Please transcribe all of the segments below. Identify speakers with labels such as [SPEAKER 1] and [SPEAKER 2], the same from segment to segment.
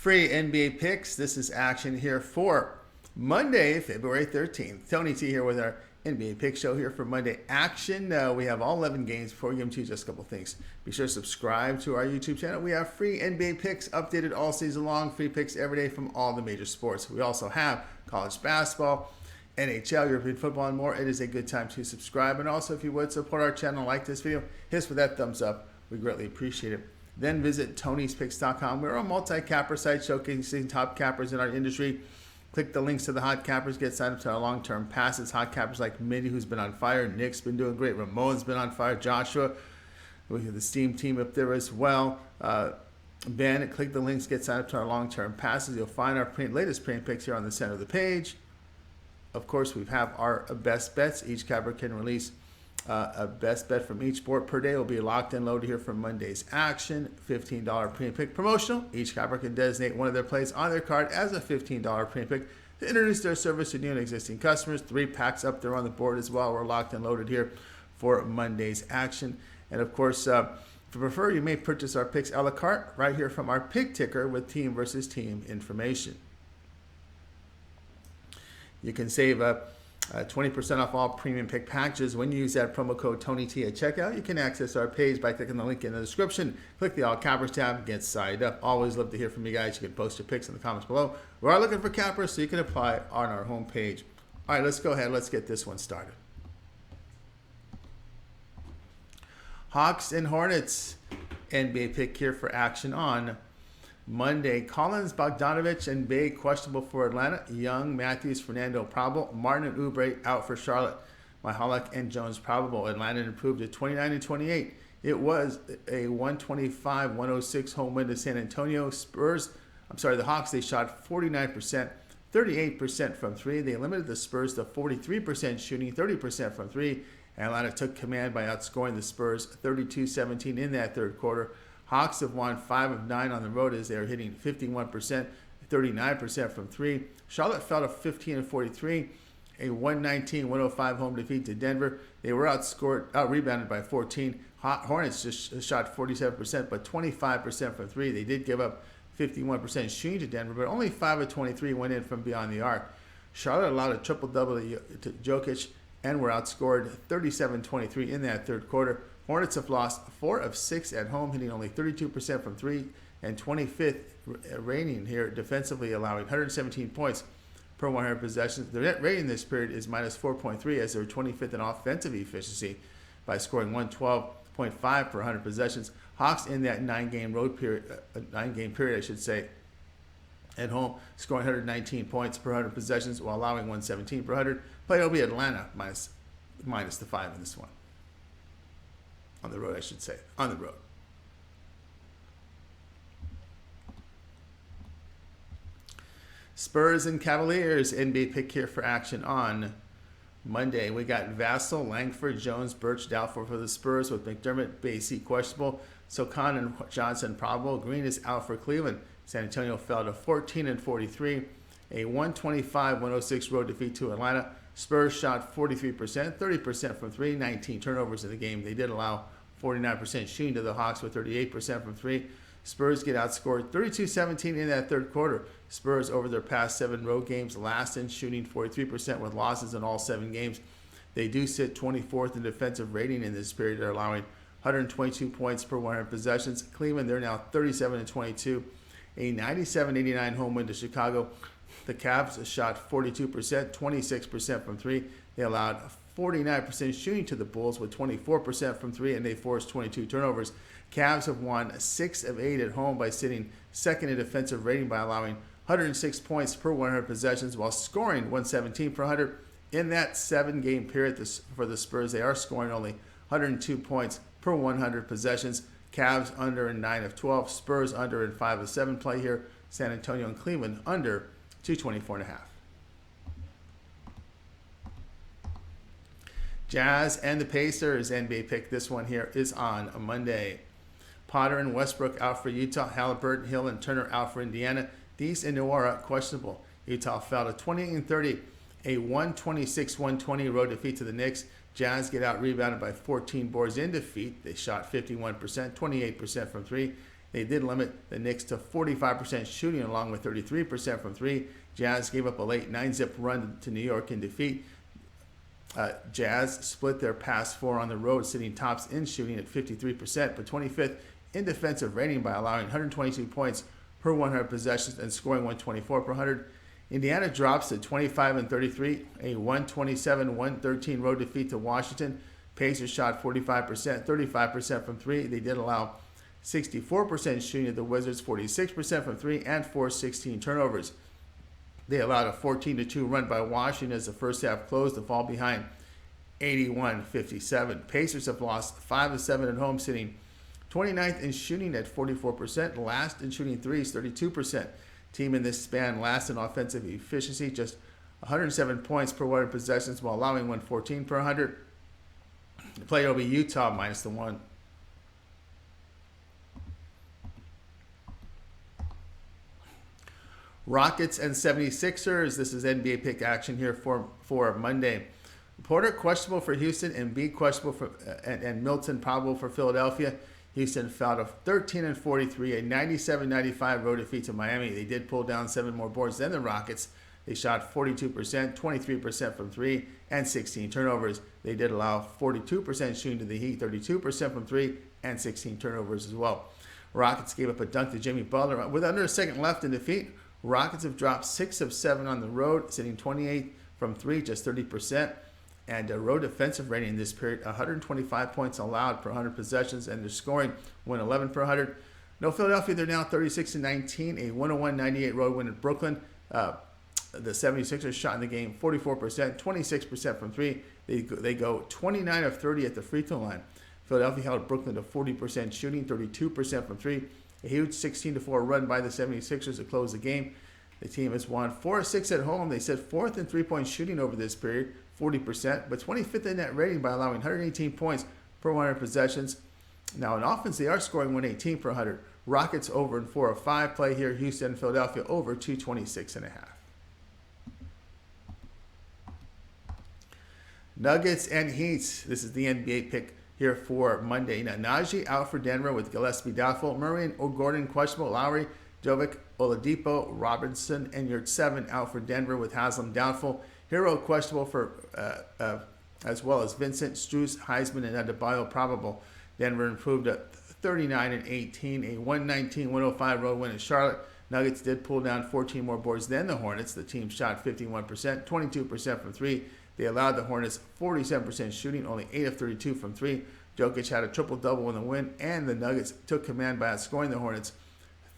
[SPEAKER 1] Free NBA picks. This is action here for Monday, February 13th. Tony T here with our NBA pick show here for Monday action. We have all 11 games. Before we get into just a couple things, be sure to subscribe to our YouTube channel. We have free NBA picks updated all season long. Free picks every day from all the major sports. We also have college basketball, NHL, European football, and more. It is a good time to subscribe. And also, if you would support our channel, like this video, hit us with that thumbs up. We greatly appreciate it. Then visit Tony'sPicks.com. We're a multi-capper site showcasing top cappers in our industry. Click the links to the hot cappers. Get signed up to our long-term passes. Hot cappers like Mindy, who's been on fire. Nick's been doing great. Ramon's been on fire. Joshua, we have the Steam team up there as well. Ben, click the links. Get signed up to our long-term passes. You'll find our latest print picks here on the center of the page. Of course, we have our best bets. Each capper can release a best bet from each sport per day will be locked and loaded here for Monday's action. $15 premium pick promotional. Each capper can designate one of their plays on their card as a $15 premium pick to introduce their service to new and existing customers. 3 packs up there on the board as well. We're locked and loaded here for Monday's action. And of course, if you prefer, you may purchase our picks a la carte right here from our pick ticker with team versus team information. You can save 20% off all premium pick packages when you use that promo code TonyT at checkout. You can access our page by clicking the link in the description. Click the All Cappers tab, get signed up. Always love to hear from you guys. You can post your picks in the comments below. We are looking for cappers, so you can apply on our homepage. All right, let's go ahead. Let's get this one started. Hawks and Hornets NBA pick here for action on Monday. Collins, Bogdanovich, and Bay questionable for Atlanta. Young, Matthews, Fernando probable. Martin and Oubre out for Charlotte. Mihalik and Jones probable. Atlanta improved to 29-28. It was a 125-106 home win to San Antonio. The Hawks, they shot 49%, 38% from 3. They limited the Spurs to 43% shooting, 30% from 3. Atlanta took command by outscoring the Spurs 32-17 in that third quarter. Hawks have won 5 of 9 on the road as they are hitting 51%, 39% from 3. Charlotte fell to 15-43, a 119-105 home defeat to Denver. They were out-rebounded by 14. Hornets just shot 47%, but 25% from 3. They did give up 51% shooting to Denver, but only 5 of 23 went in from beyond the arc. Charlotte allowed a triple-double to Jokic and were outscored 37-23 in that third quarter. Hornets have lost 4 of 6 at home, hitting only 32% from 3 and 25th rating here defensively, allowing 117 points per 100 possessions. The net rating this period is minus 4.3 as they're 25th in offensive efficiency by scoring 112.5 per 100 possessions. Hawks in that 9-game period, I should say, at home, scoring 119 points per 100 possessions while allowing 117 per 100. But it'll be Atlanta minus the 5 in this one. On the road, I should say. On the road. Spurs and Cavaliers NBA pick here for action on Monday. We got Vassell, Langford, Jones, Birch, doubtful for the Spurs with McDermott, Basie questionable. Sokan and Johnson probable. Green is out for Cleveland. San Antonio fell to 14-43. A 125-106 road defeat to Atlanta. Spurs shot 43%, 30% from 3, 19 turnovers in the game. They did allow 49% shooting to the Hawks with 38% from 3. Spurs get outscored 32-17 in that third quarter. Spurs over their past 7 road games, last in shooting 43% with losses in all 7 games. They do sit 24th in defensive rating in this period. They're allowing 122 points per 100 possessions. Cleveland, they're now 37-22. A 97-89 home win to Chicago. The Cavs shot 42%, 26% from 3. They allowed 49% shooting to the Bulls with 24% from 3, and they forced 22 turnovers. Cavs have won 6 of 8 at home by sitting second in defensive rating by allowing 106 points per 100 possessions while scoring 117 per 100. In that 7-game period for the Spurs, they are scoring only 102 points per 100 possessions. Cavs under in 9 of 12. Spurs under in 5 of 7 play here. San Antonio and Cleveland under 224.5. Jazz and the Pacers NBA pick. This one here is on a Monday. Potter and Westbrook out for Utah. Halliburton, Hill, and Turner out for Indiana. Dees and Noara questionable. Utah fell to 28-30. A 126-120 road defeat to the Knicks. Jazz get out rebounded by 14 boards in defeat. They shot 51%, 28% from 3. They did limit the Knicks to 45% shooting along with 33% from three. Jazz gave up a late 9-zip run to New York in defeat. Jazz split their past four on the road, sitting tops in shooting at 53%, but 25th in defensive rating by allowing 122 points per 100 possessions and scoring 124 per 100. Indiana drops to 25-33, a 127-113 road defeat to Washington. Pacers shot 45%, 35% from three. They did allow 64% shooting at the Wizards, 46% from three, and forced 16 turnovers. They allowed a 14-2 run by Washington as the first half closed to fall behind 81-57. Pacers have lost 5 of 7 at home, sitting 29th in shooting at 44%, last in shooting threes, 32%. Team in this span last in offensive efficiency, just 107 points per 100 possessions while allowing 114 per 100. The player will be Utah minus the 1. Rockets and 76ers. This is NBA pick action here for Monday. Porter questionable for Houston, and Embiid questionable for and Milton probable for Philadelphia. Houston fell to 13-43, a 97-95 road defeat to Miami. They did pull down 7 more boards than the Rockets. They shot 42%, 23% from three, and 16 turnovers. They did allow 42% shooting to the Heat, 32% from three, and 16 turnovers as well. Rockets gave up a dunk to Jimmy Butler. With under a second left in defeat, Rockets have dropped 6 of 7 on the road, sitting 28 from three, just 30%. And a road defensive rating in this period, 125 points allowed per 100 possessions, and they're scoring 111 per 100. No Philadelphia, they're now 36-19, a 101-98 road win in Brooklyn. The 76ers shot in the game 44%, 26% from three. They go 29 of 30 at the free throw line. Philadelphia held Brooklyn to 40% shooting, 32% from three. A huge 16-4 run by the 76ers to close the game. The team has won 4 of 6 at home. They set 4th in three-point shooting over this period, 40%, but 25th in net rating by allowing 118 points per 100 possessions. Now, in offense, they are scoring 118 per 100. Rockets over in 4 of 5 play here. Houston and Philadelphia over 226.5. Nuggets and Heat. This is the NBA pick here for Monday. Now, Najee out for Denver with Gillespie doubtful. Murray and Gordon questionable. Lowry, Jovic, Oladipo, Robinson, and Yurtseven out for Denver with Haslam doubtful. Hero questionable for as well as Vincent, Strus, Heisman, and Adebayo probable. Denver improved at 39-18, a 119-105 road win in Charlotte. Nuggets did pull down 14 more boards than the Hornets. The team shot 51%, 22% from three. They allowed the Hornets 47% shooting, only 8 of 32 from three. Jokic had a triple-double in the win, and the Nuggets took command by outscoring the Hornets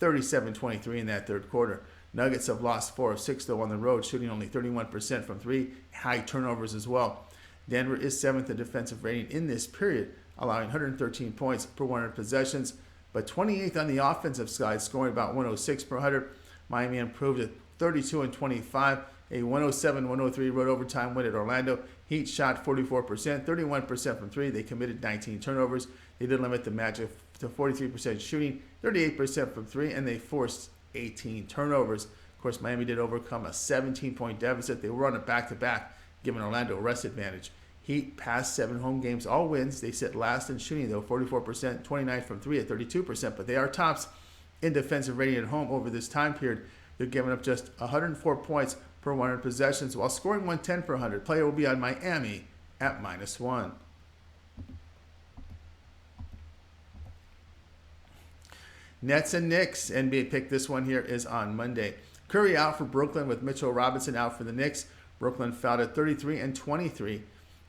[SPEAKER 1] 37-23 in that third quarter. Nuggets have lost 4 of 6, though, on the road, shooting only 31% from three. High turnovers as well. Denver is 7th in defensive rating in this period, allowing 113 points per 100 possessions, but 28th on the offensive side, scoring about 106 per 100. Miami improved at 32-25, a 107-103 road overtime win at Orlando. Heat shot 44%, 31% from three. They committed 19 turnovers. They did limit the Magic to 43% shooting, 38% from three, and they forced 18 turnovers. Of course, Miami did overcome a 17-point deficit. They were on a back-to-back, giving Orlando a rest advantage. Heat past 7 home games, all wins. They sit last in shooting, though, 44%, 29 from three at 32%, but they are tops in defensive rating at home over this time period. They're giving up just 104 points per 100 possessions while scoring 110 per 100. Player will be on Miami at -1. Nets and Knicks. NBA pick this one here is on Monday. Curry out for Brooklyn with Mitchell Robinson out for the Knicks. Brooklyn fell to 33-23.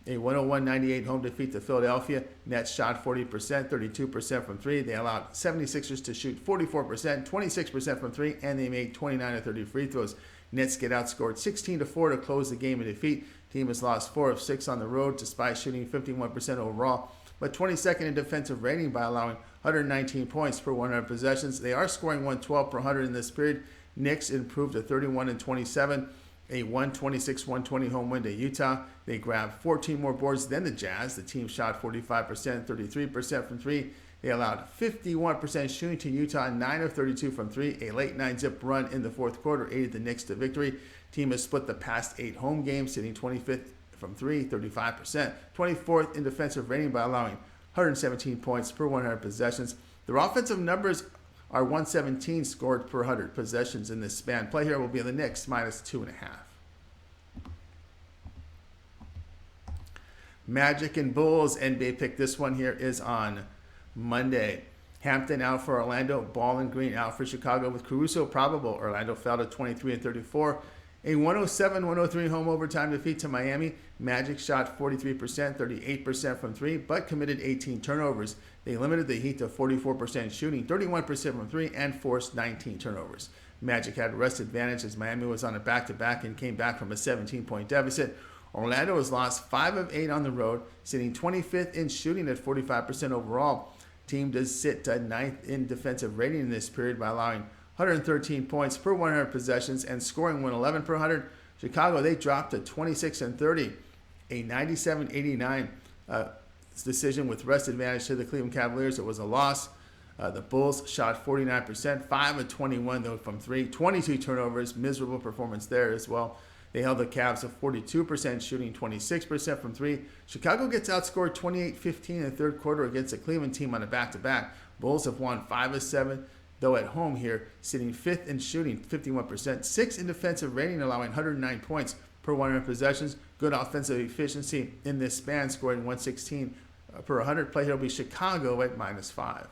[SPEAKER 1] A 101-98 home defeat to Philadelphia. Nets shot 40%, 32% from three. They allowed 76ers to shoot 44%, 26% from three, and they made 29 of 30 free throws. Nets get outscored 16-4 to close the game in defeat. Team has lost 4 of 6 on the road despite shooting 51% overall, but 22nd in defensive rating by allowing 119 points per 100 possessions. They are scoring 112 per 100 in this period. Knicks improved to 31-27, a 126-120 home win to Utah. They grabbed 14 more boards than the Jazz. The team shot 45%, 33% from three. They allowed 51% shooting to Utah, 9 of 32 from three. A late 9-zip run in the fourth quarter aided the Knicks to victory. Team has split the past 8 home games, sitting 25th from three, 35%. 24th in defensive rating by allowing 117 points per 100 possessions. Their offensive numbers are 117 scored per 100 possessions in this span. Play here will be the Knicks minus 2.5. Magic and Bulls NBA pick. This one here is on Monday. Hampton out for Orlando. Ball and Green out for Chicago with Caruso probable. Orlando fell to 23-34. A 107-103 home overtime defeat to Miami. Magic shot 43%, 38% from three, but committed 18 turnovers. They limited the Heat to 44% shooting, 31% from three, and forced 19 turnovers. Magic had rest advantage as Miami was on a back-to-back and came back from a 17-point deficit. Orlando has lost 5 of 8 on the road, sitting 25th in shooting at 45% overall. Team does sit 9th in defensive rating in this period by allowing 113 points per 100 possessions and scoring 111 per 100. Chicago, they dropped to 26-30, a 97-89 decision with rest advantage to the Cleveland Cavaliers. It was a loss. The Bulls shot 49%, 5 of 21 though from three, 22 turnovers, miserable performance there as well. They held the Cavs to 42% shooting, 26% from three. Chicago gets outscored 28-15 in the third quarter against a Cleveland team on a back-to-back. Bulls have won 5 of 7, though at home here, sitting 5th in shooting, 51%, 6th in defensive rating, allowing 109 points per 100 possessions. Good offensive efficiency in this span, scoring 116 per 100. Play here will be Chicago at minus 5.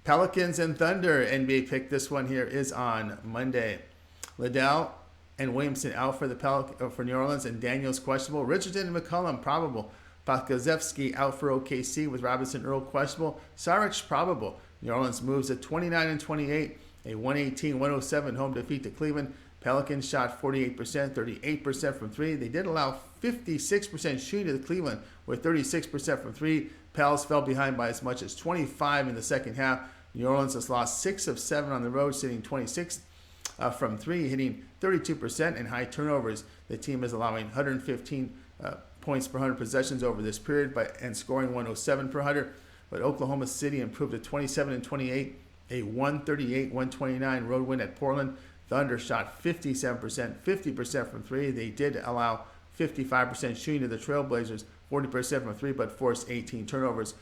[SPEAKER 1] Pelicans and Thunder NBA pick. This one here is on Monday. Liddell and Williamson out for for New Orleans, and Daniels questionable. Richardson and McCollum probable. Pokusevski out for OKC with Robinson Earl questionable. Saric probable. New Orleans moves at 29-28, a 118-107 home defeat to Cleveland. Pelicans shot 48%, 38% from three. They did allow 56% shooting to Cleveland with 36% from three. Pels fell behind by as much as 25 in the second half. New Orleans has lost 6 of 7 on the road, sitting 26 from three, hitting 32% and high turnovers. The team is allowing 115 points per 100 possessions over this period and scoring 107 per 100. But Oklahoma City improved to 27-28, a 138-129 road win at Portland. Thunder shot 57%, 50% from three. They did allow 55% shooting to the Trailblazers, 40% from three, but forced 18 turnovers.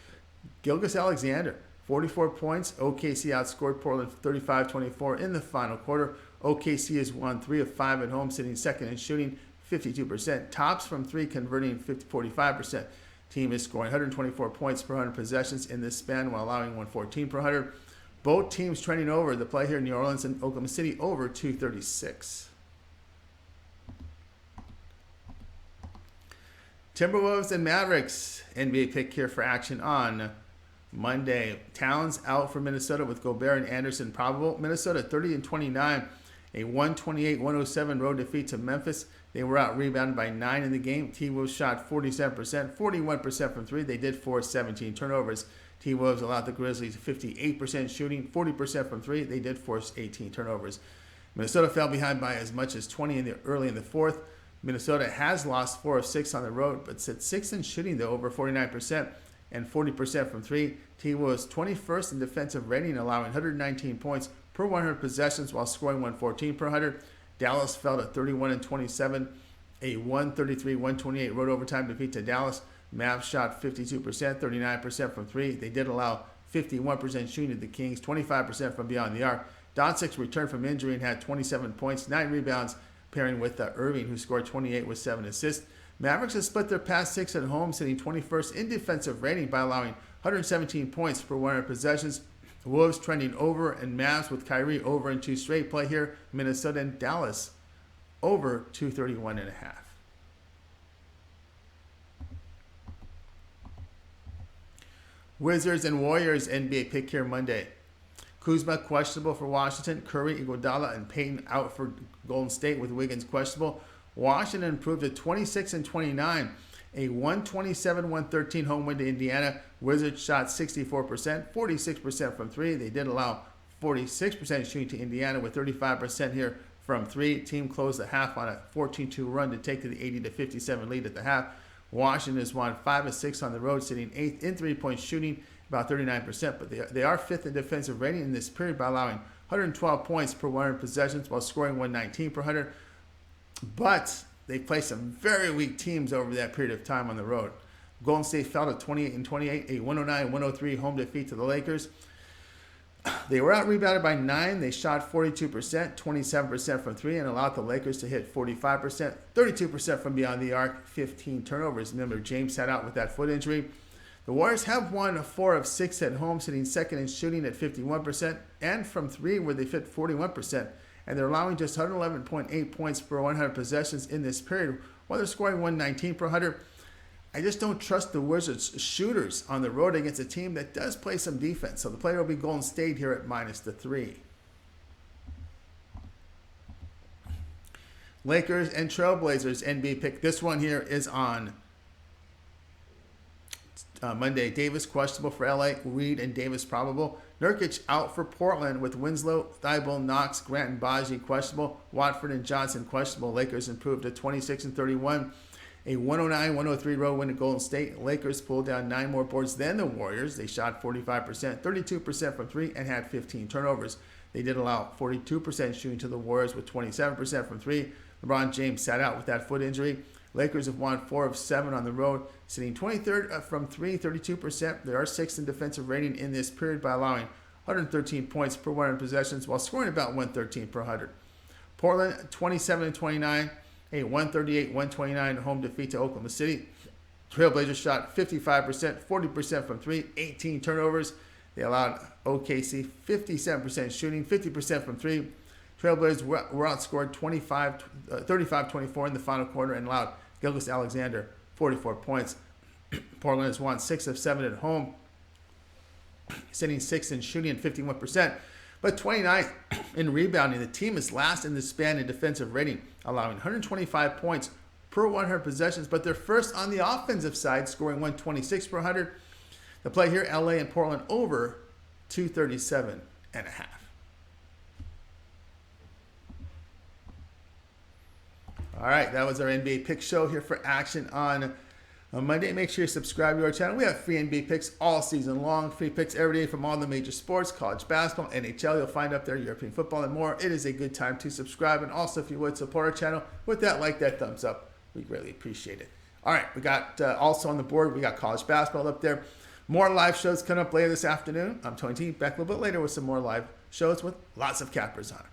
[SPEAKER 1] Gilgeous-Alexander, 44 points. OKC outscored Portland 35-24 in the final quarter. OKC has won 3 of 5 at home, sitting second in shooting, 52%. Tops from three, converting 45%. Team is scoring 124 points per 100 possessions in this span while allowing 114 per 100. Both teams trending over. The play here in New Orleans and Oklahoma City over 236. Timberwolves and Mavericks. NBA pick here for action on Monday. Towns out for Minnesota with Gobert and Anderson probable. Minnesota 30-29. A 128-107 road defeat to Memphis. They were out rebounded by 9 in the game. T-Wolves shot 47%, 41% from three. They did force 17 turnovers. T-Wolves allowed the Grizzlies 58% shooting, 40% from three. They did force 18 turnovers. Minnesota fell behind by as much as 20 early in the fourth. Minnesota has lost 4 of 6 on the road, but sits 6th in shooting, though, over 49% and 40% from three. T-Wolves 21st in defensive rating, allowing 119 points per 100 possessions while scoring 114 per 100. Dallas fell to 31-27, a 133-128 road overtime defeat to Dallas. Mavs shot 52%, 39% from three. They did allow 51% shooting to the Kings, 25% from beyond the arc. Doncic returned from injury and had 27 points, 9 rebounds, pairing with Irving, who scored 28 with 7 assists. Mavericks have split their past 6 at home, sitting 21st in defensive rating by allowing 117 points per 100 possessions. Wolves trending over, and Mavs with Kyrie over in 2 straight. Play here, Minnesota and Dallas over 231.5. Wizards and Warriors NBA pick here Monday. Kuzma questionable for Washington. Curry, Iguodala, and Payton out for Golden State with Wiggins questionable. Washington improved to 26-29, a 127-113 home win to Indiana. Wizards shot 64%, 46% from three. They did allow 46% shooting to Indiana with 35% here from three. Team closed the half on a 14-2 run to take to the 80-57 lead at the half. Washington has won 5 of 6 on the road, sitting 8th in three-point shooting, about 39%. But they are 5th in defensive rating in this period by allowing 112 points per 100 possessions while scoring 119 per 100. But they play some very weak teams over that period of time on the road. Golden State fell to 28-28, a 109-103 home defeat to the Lakers. They were out-rebounded by 9. They shot 42%, 27% from 3, and allowed the Lakers to hit 45%, 32% from beyond the arc, 15 turnovers. Remember, James sat out with that foot injury. The Warriors have won 4 of 6 at home, sitting second in shooting at 51%, and from 3, where they fit 41%. And they're allowing just 111.8 points per 100 possessions in this period, while they're scoring 119 per 100. I just don't trust the Wizards' shooters on the road against a team that does play some defense. So the play will be Golden State here at -3. Lakers and Trailblazers NBA pick. This one here is on Monday. Davis questionable for LA. Reed and Davis probable. Nurkic out for Portland with Winslow, Thibault, Knox, Grant, and Baji questionable. Watford and Johnson questionable. Lakers improved to 26-31. A 109-103 road win at Golden State. Lakers pulled down 9 more boards than the Warriors. They shot 45%, 32% from 3, and had 15 turnovers. They did allow 42% shooting to the Warriors with 27% from 3. LeBron James sat out with that foot injury. Lakers have won 4 of 7 on the road, sitting 23rd from 3, 32%. They are 6th in defensive rating in this period by allowing 113 points per 100 possessions while scoring about 113 per 100. Portland 27-29. A 138-129 home defeat to Oklahoma City. Trailblazers shot 55%, 40% from 3, 18 turnovers. They allowed OKC 57% shooting, 50% from 3. Trailblazers were outscored 35-24 in the final quarter and allowed Gilgeous-Alexander 44 points. Portland has won 6 of 7 at home, sitting 6th in shooting and 51%. But 29th in rebounding. The team is last in the span in defensive rating, allowing 125 points per 100 possessions, but they're first on the offensive side, scoring 126 per 100. The play here, LA and Portland over 237.5. All right, that was our NBA pick show here for action on Monday. Make sure you subscribe to our channel. We have free NBA picks all season long. Free picks every day from all the major sports, college basketball, NHL. You'll find up there European football and more. It is a good time to subscribe. And also, if you would, support our channel with that like, that thumbs up. We greatly appreciate it. All right, we got also on the board, we got college basketball up there. More live shows coming up later this afternoon. I'm Tony T, back a little bit later with some more live shows with lots of cappers on it.